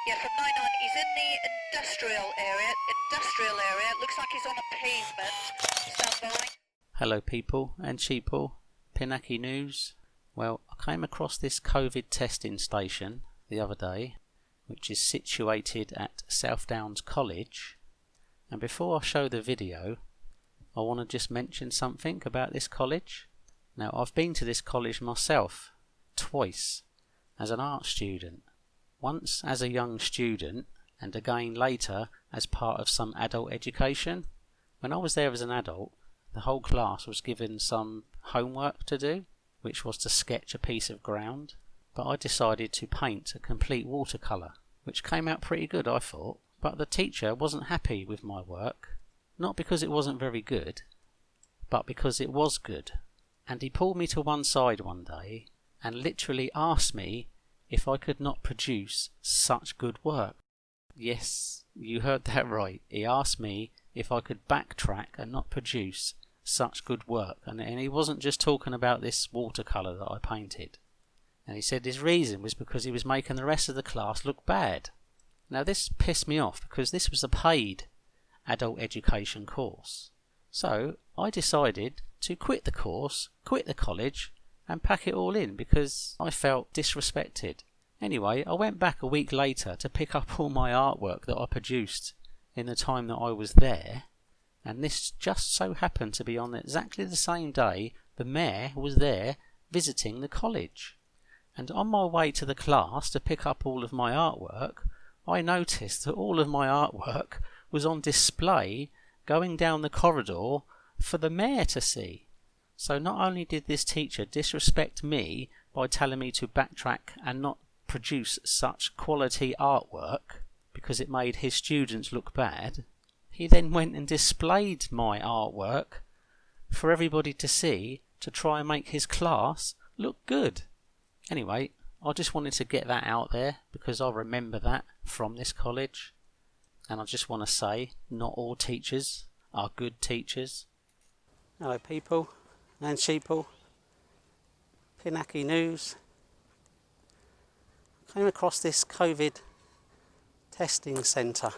Yeah, from 99. He's in the industrial area. Looks like he's on a pavement. Stand by. Hello people and sheeple, Pinnacky News. Well, I came across this COVID testing station the other day, which is situated at South Downs College. And before I show the video, I want to just mention something about this college. Now, I've been to this college myself twice as an art student. Once as a young student and again later as part of some adult education. When I was there as an adult, the whole class was given some homework to do, which was to sketch a piece of ground, but I decided to paint a complete watercolour, which came out pretty good, I thought. But the teacher wasn't happy with my work, not because it wasn't very good, but because it was good. And he pulled me to one side one day and literally asked me if I could not produce such good work. Yes, you heard that right. He asked me if I could backtrack and not produce such good work. And he wasn't just talking about this watercolour that I painted. And he said his reason was because he was making the rest of the class look bad. Now this pissed me off because this was a paid adult education course. So I decided to quit the course, quit the college, and pack it all in because I felt disrespected. Anyway, I went back a week later to pick up all my artwork that I produced in the time that I was there, and this just so happened to be on exactly the same day the mayor was there visiting the college. And on my way to the class to pick up all of my artwork, I noticed that all of my artwork was on display going down the corridor for the mayor to see. So not only did this teacher disrespect me by telling me to backtrack and not produce such quality artwork because it made his students look bad, he then went and displayed my artwork for everybody to see to try and make his class look good. Anyway, I just wanted to get that out there because I remember that from this college, and I just want to say not all teachers are good teachers. Hello people and sheeple, Pinnacky News. I came across this COVID testing centre.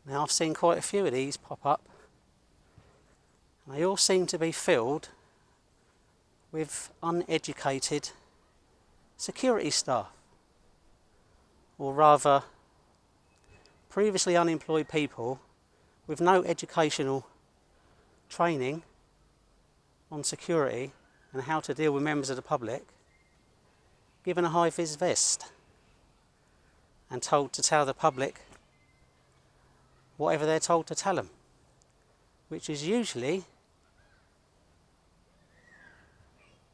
Now I've seen quite a few of these pop up, and they all seem to be filled with uneducated security staff, or rather previously unemployed people with no educational training on security and how to deal with members of the public, given a high-vis vest and told to tell the public whatever they're told to tell them, which is usually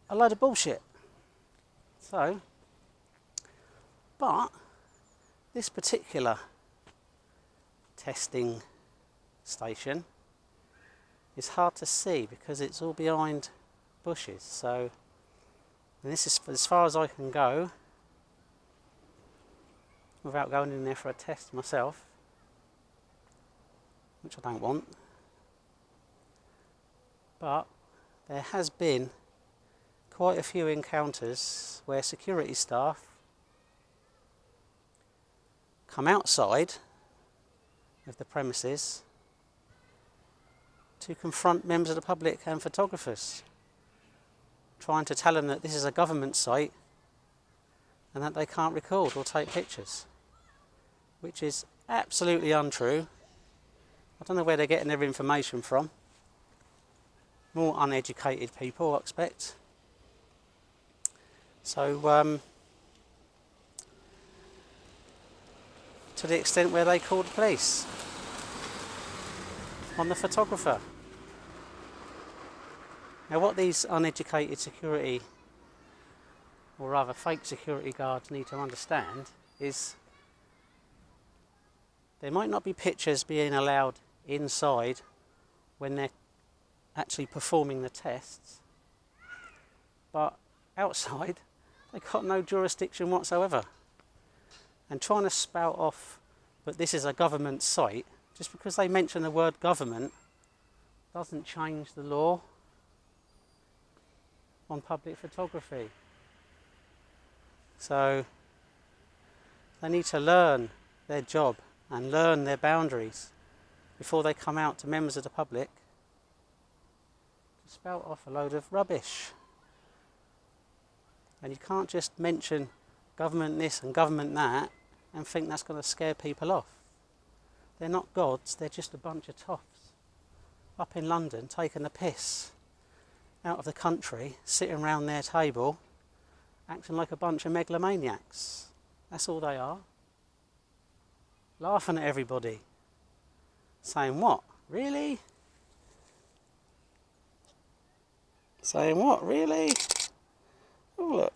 a load of bullshit. So, but this particular testing station is hard to see because it's all behind bushes. So, and this is as far as I can go without going in there for a test myself, which I don't want. But there has been quite a few encounters where security staff come outside of the premises to confront members of the public and photographers, trying to tell them that this is a government site and that they can't record or take pictures, which is absolutely untrue. I don't know where they're getting their information from. More uneducated people, I expect. So, to the extent where they called the police on the photographer. Now, what these uneducated security, or rather fake security guards, need to understand is there might not be pictures being allowed inside when they're actually performing the tests, but outside they've got no jurisdiction whatsoever. And trying to spout off, but this is a government site, just because they mention the word government doesn't change the law on public photography. So They need to learn their job and learn their boundaries before they come out to members of the public to spout off a load of rubbish. And you can't just mention government this and government that and think that's going to scare people off. They're not gods, they're just a bunch of toffs up in London taking the piss out of the country, sitting round their table acting like a bunch of megalomaniacs. That's all they are. Laughing at everybody. Saying what? Really? Saying what? Really? Oh look.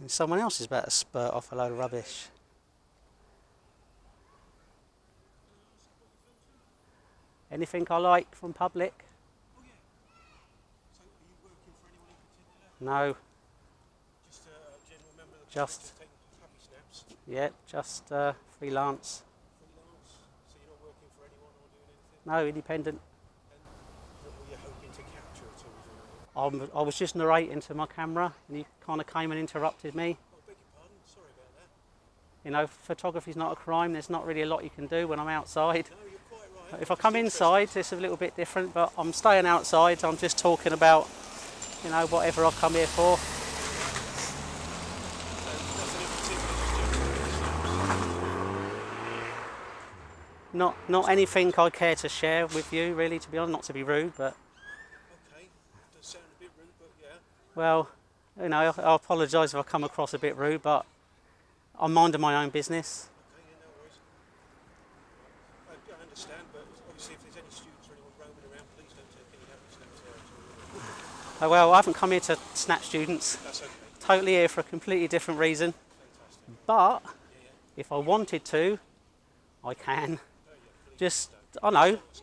And someone else is about to spurt off a load of rubbish. Anything I like from public? Oh yeah. So are you working for anyone in particular? No. Just a general member of the Just taking happy snaps? yeah, just freelance. Freelance? So you're not working for anyone or doing anything? No, independent. And what were you hoping to capture at all? I was just narrating to my camera and you kind of came and interrupted me. Oh, beg your pardon, sorry about that. You know, photography's not a crime, there's not really a lot you can do when I'm outside. No, you're quite right. If I come inside, it's a little bit different, but I'm staying outside, I'm just talking about, you know, whatever I've come here for. Not anything I care to share with you, really, to be honest, not to be rude, but... Okay, does sound a bit rude, but yeah. Well, you know, I apologise if I come across a bit rude, but I'm minding my own business. Okay, yeah, no worries. I understand, but obviously if there's any students or anyone roaming around, please don't take any happy snaps out. Oh, well, I haven't come here to snatch students. That's okay. Totally here for a completely different reason. Fantastic. But Yeah, yeah. if I wanted to, I can. Oh, yeah, please Just, don't.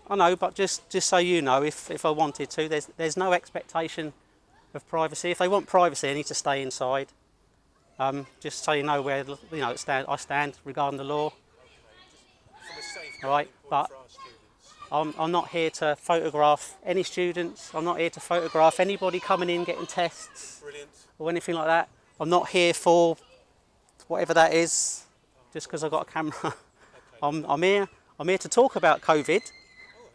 I know, but just so you know, if I wanted to, there's no expectation of privacy. If they want privacy, they need to stay inside. Just so you know where I stand regarding the law. From a safeguarding All right, point but for our students. I'm not here to photograph any students. I'm not here to photograph anybody coming in getting tests Brilliant. or anything like that. I'm not here for whatever that is, just because I've got a camera. Okay. I'm here to talk about COVID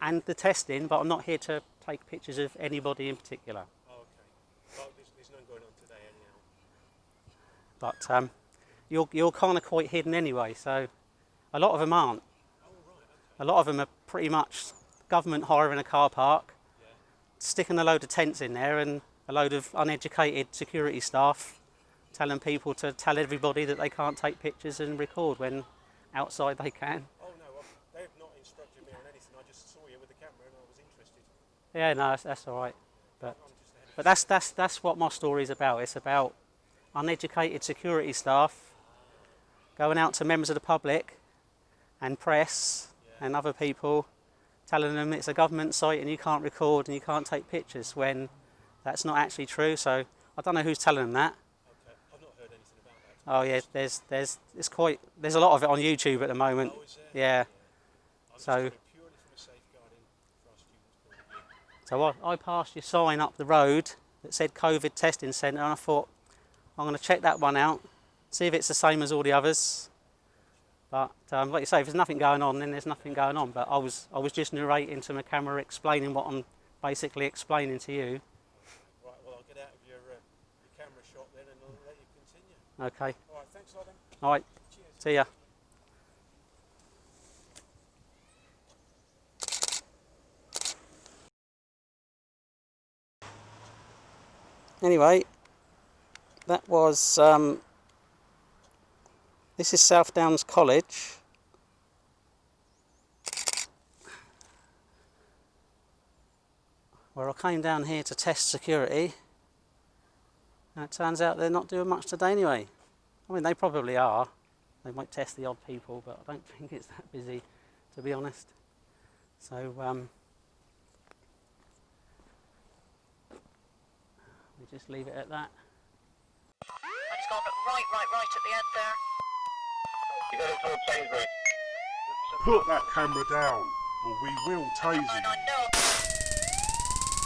and the testing, but I'm not here to take pictures of anybody in particular. Oh, okay. Well, there's none going on today anyhow. But you're kind of quite hidden anyway, so a lot of them aren't. Oh, right, okay. A lot of them are pretty much government hiring a car park, Yeah. sticking a load of tents in there and a load of uneducated security staff telling people to tell everybody that they can't take pictures and record when outside they can. Oh, no, they have not instructed me on anything. I just saw you with the camera and I was interested. Yeah, no, that's all right. But I'm just ahead of that's what my story's about. It's about uneducated security staff going out to members of the public and press and other people, telling them it's a government site and you can't record and you can't take pictures when that's not actually true. So I don't know who's telling them that. Okay, I've not heard anything about that. Oh yeah, there's a lot of it on YouTube at the moment. Oh, is there? Yeah. I was So- just doing it purely from a safeguarding for our students' point of view. So I passed your sign up the road that said COVID testing centre and I thought I'm going to check that one out, see if it's the same as all the others. But like you say, if there's nothing going on, then there's nothing going on. But I was just narrating to my camera, explaining what I'm basically explaining to you. Right, well, I'll get out of your camera shot then and I'll let you continue. Okay. All right, thanks a lot then. All right. Cheers. See ya. Anyway, that was this is South Downs College. Where I came down here to test security. And it turns out they're not doing much today anyway. I mean, they probably are. They might test the odd people, but I don't think it's that busy, to be honest. So, we just leave it at that. And he's gone right at the end there. You got it towards Sainsbury's. Put that camera down, or we will tase you. I know.